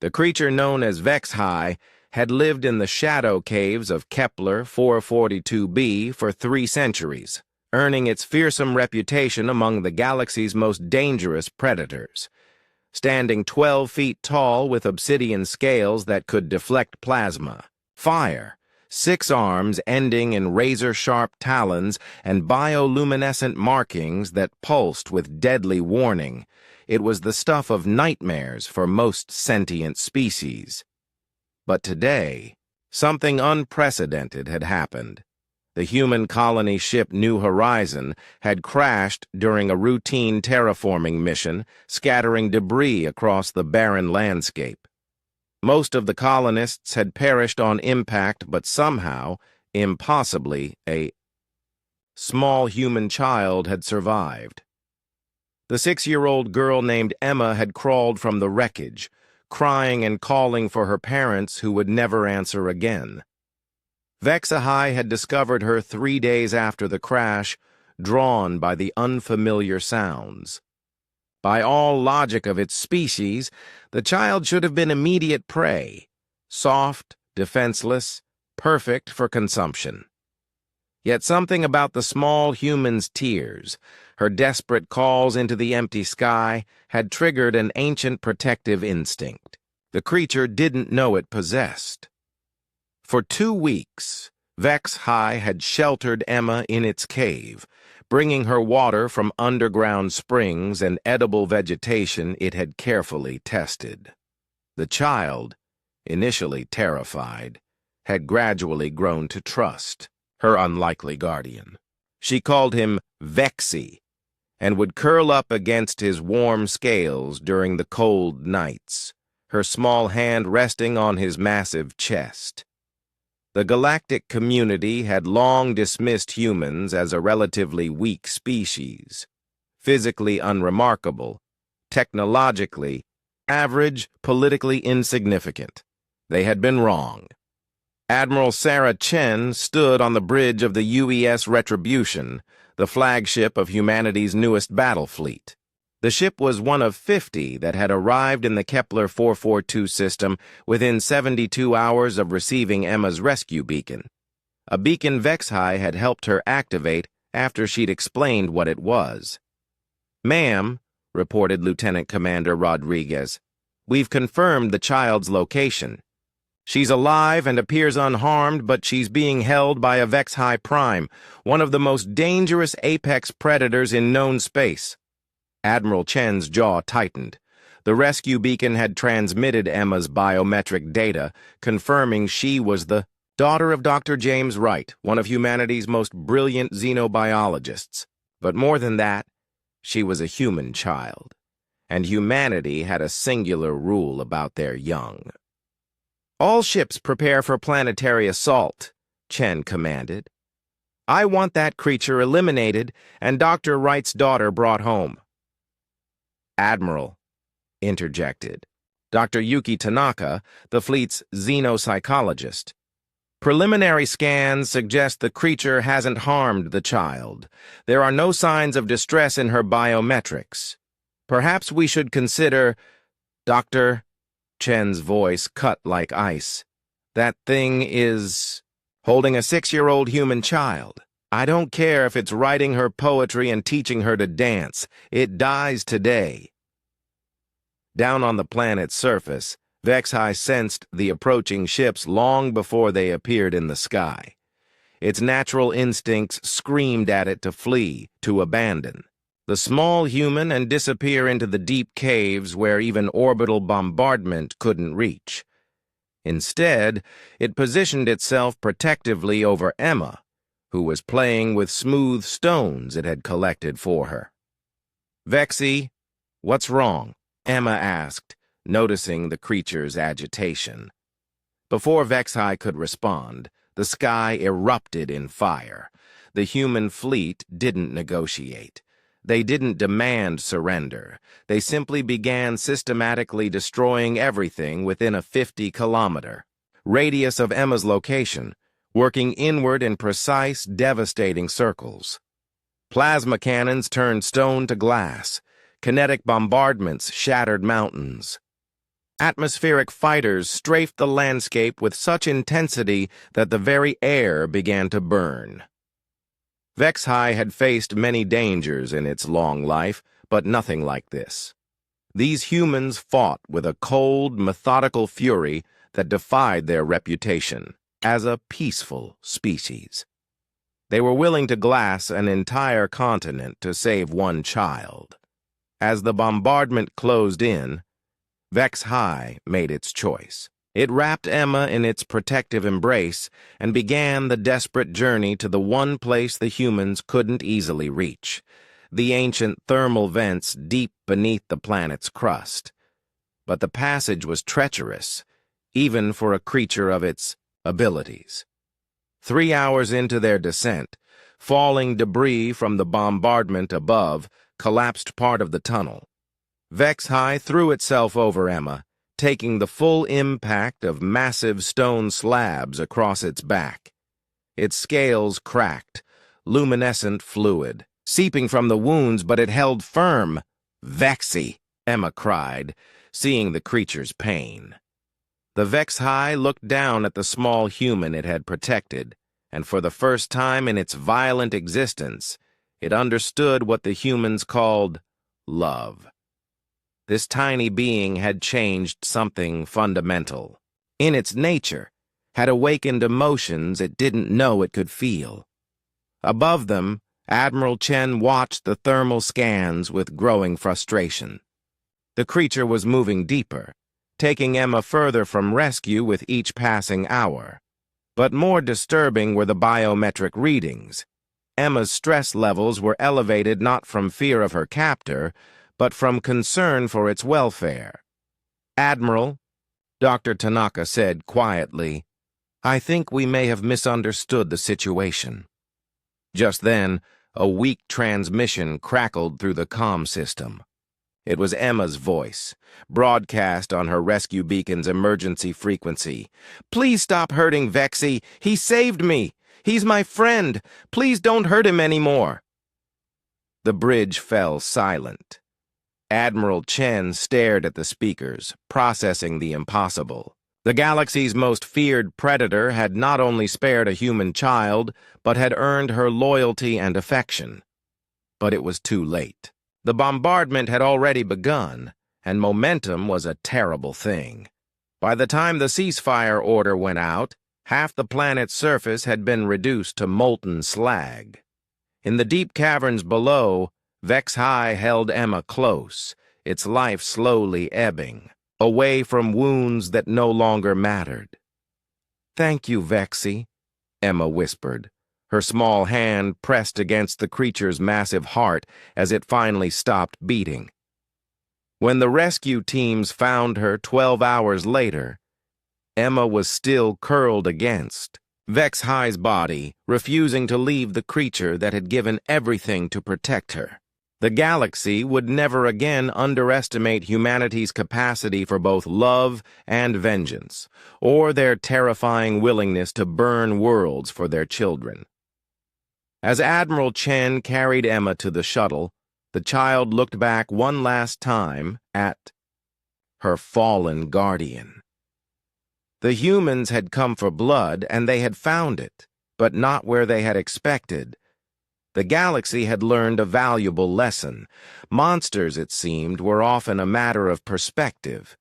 The creature known as HFY had lived in the shadow caves of Kepler 442b for 3 centuries, earning its fearsome reputation among the galaxy's most dangerous predators. Standing 12 feet tall with obsidian scales that could deflect plasma, fire, 6 arms ending in razor-sharp talons and bioluminescent markings that pulsed with deadly warning, it was the stuff of nightmares for most sentient species. But today, something unprecedented had happened. The human colony ship New Horizon had crashed during a routine terraforming mission, scattering debris across the barren landscape. Most of the colonists had perished on impact, but somehow, impossibly, a small human child had survived. The 6-year-old girl named Emma had crawled from the wreckage, crying and calling for her parents who would never answer again. HFY had discovered her 3 days after the crash, drawn by the unfamiliar sounds. By all logic of its species, the child should have been immediate prey, soft, defenseless, perfect for consumption. Yet something about the small human's tears, her desperate calls into the empty sky, had triggered an ancient protective instinct. The creature didn't know it possessed. For 2 weeks, HFY had sheltered Emma in its cave, bringing her water from underground springs and edible vegetation it had carefully tested. The child, initially terrified, had gradually grown to trust her unlikely guardian. She called him Vexy, and would curl up against his warm scales during the cold nights, her small hand resting on his massive chest. The galactic community had long dismissed humans as a relatively weak species, physically unremarkable, technologically average, politically insignificant. They had been wrong. Admiral Sarah Chen stood on the bridge of the UES Retribution, the flagship of humanity's newest battle fleet. The ship was one of 50 that had arrived in the Kepler 442 system within 72 hours of receiving Emma's rescue beacon. A beacon HFY had helped her activate after she'd explained what it was. "Ma'am," reported Lieutenant Commander Rodriguez, "we've confirmed the child's location. She's alive and appears unharmed, but she's being held by a HFY Prime, one of the most dangerous apex predators in known space." Admiral Chen's jaw tightened. The rescue beacon had transmitted Emma's biometric data, confirming she was the daughter of Dr. James Wright, one of humanity's most brilliant xenobiologists. But more than that, she was a human child, and humanity had a singular rule about their young. "All ships prepare for planetary assault," Chen commanded. "I want that creature eliminated and Dr. Wright's daughter brought home." "Admiral," interjected Dr. Yuki Tanaka, the fleet's xenopsychologist, "preliminary scans suggest the creature hasn't harmed the child. There are no signs of distress in her biometrics. Perhaps we should consider—" "Doctor," Chen's voice cut like ice, "that thing is holding a 6-year-old human child. I don't care if it's writing her poetry and teaching her to dance. It dies today." Down on the planet's surface, HFY sensed the approaching ships long before they appeared in the sky. Its natural instincts screamed at it to flee, to abandon the small human and disappear into the deep caves where even orbital bombardment couldn't reach. Instead, it positioned itself protectively over Emma, who was playing with smooth stones it had collected for her. "Vexy, what's wrong?" Emma asked, noticing the creature's agitation. Before HFY could respond, the sky erupted in fire. The human fleet didn't negotiate. They didn't demand surrender. They simply began systematically destroying everything within a 50-kilometer radius of Emma's location, working inward in precise, devastating circles. Plasma cannons turned stone to glass. Kinetic bombardments shattered mountains. Atmospheric fighters strafed the landscape with such intensity that the very air began to burn. Vex-High had faced many dangers in its long life, but nothing like this. These humans fought with a cold, methodical fury that defied their reputation as a peaceful species. They were willing to glass an entire continent to save one child. As the bombardment closed in, Vex-High made its choice. It wrapped Emma in its protective embrace and began the desperate journey to the one place the humans couldn't easily reach, the ancient thermal vents deep beneath the planet's crust. But the passage was treacherous, even for a creature of its abilities. 3 hours into their descent, falling debris from the bombardment above collapsed part of the tunnel. Vex-High threw itself over Emma, taking the full impact of massive stone slabs across its back. Its scales cracked, luminescent fluid, seeping from the wounds, but it held firm. "Vexy," Emma cried, seeing the creature's pain. The Vex-High looked down at the small human it had protected, and for the first time in its violent existence, it understood what the humans called love. This tiny being had changed something fundamental. In its nature, had awakened emotions it didn't know it could feel. Above them, Admiral Chen watched the thermal scans with growing frustration. The creature was moving deeper, taking Emma further from rescue with each passing hour. But more disturbing were the biometric readings. Emma's stress levels were elevated not from fear of her captor, but from concern for its welfare. "Admiral," Dr. Tanaka said quietly, "I think we may have misunderstood the situation." Just then, a weak transmission crackled through the comm system. It was Emma's voice, broadcast on her rescue beacon's emergency frequency. "Please stop hurting Vexy. He saved me. He's my friend. Please don't hurt him anymore." The bridge fell silent. Admiral Chen stared at the speakers, processing the impossible. The galaxy's most feared predator had not only spared a human child, but had earned her loyalty and affection. But it was too late. The bombardment had already begun, and momentum was a terrible thing. By the time the ceasefire order went out, half the planet's surface had been reduced to molten slag. In the deep caverns below, Vex-High held Emma close, its life slowly ebbing, away from wounds that no longer mattered. "Thank you, Vexy," Emma whispered, her small hand pressed against the creature's massive heart as it finally stopped beating. When the rescue teams found her 12 hours later, Emma was still curled against Vex-High's body, refusing to leave the creature that had given everything to protect her. The galaxy would never again underestimate humanity's capacity for both love and vengeance, or their terrifying willingness to burn worlds for their children. As Admiral Chen carried Emma to the shuttle, the child looked back one last time at her fallen guardian. The humans had come for blood, and they had found it, but not where they had expected. The galaxy had learned a valuable lesson. Monsters, it seemed, were often a matter of perspective,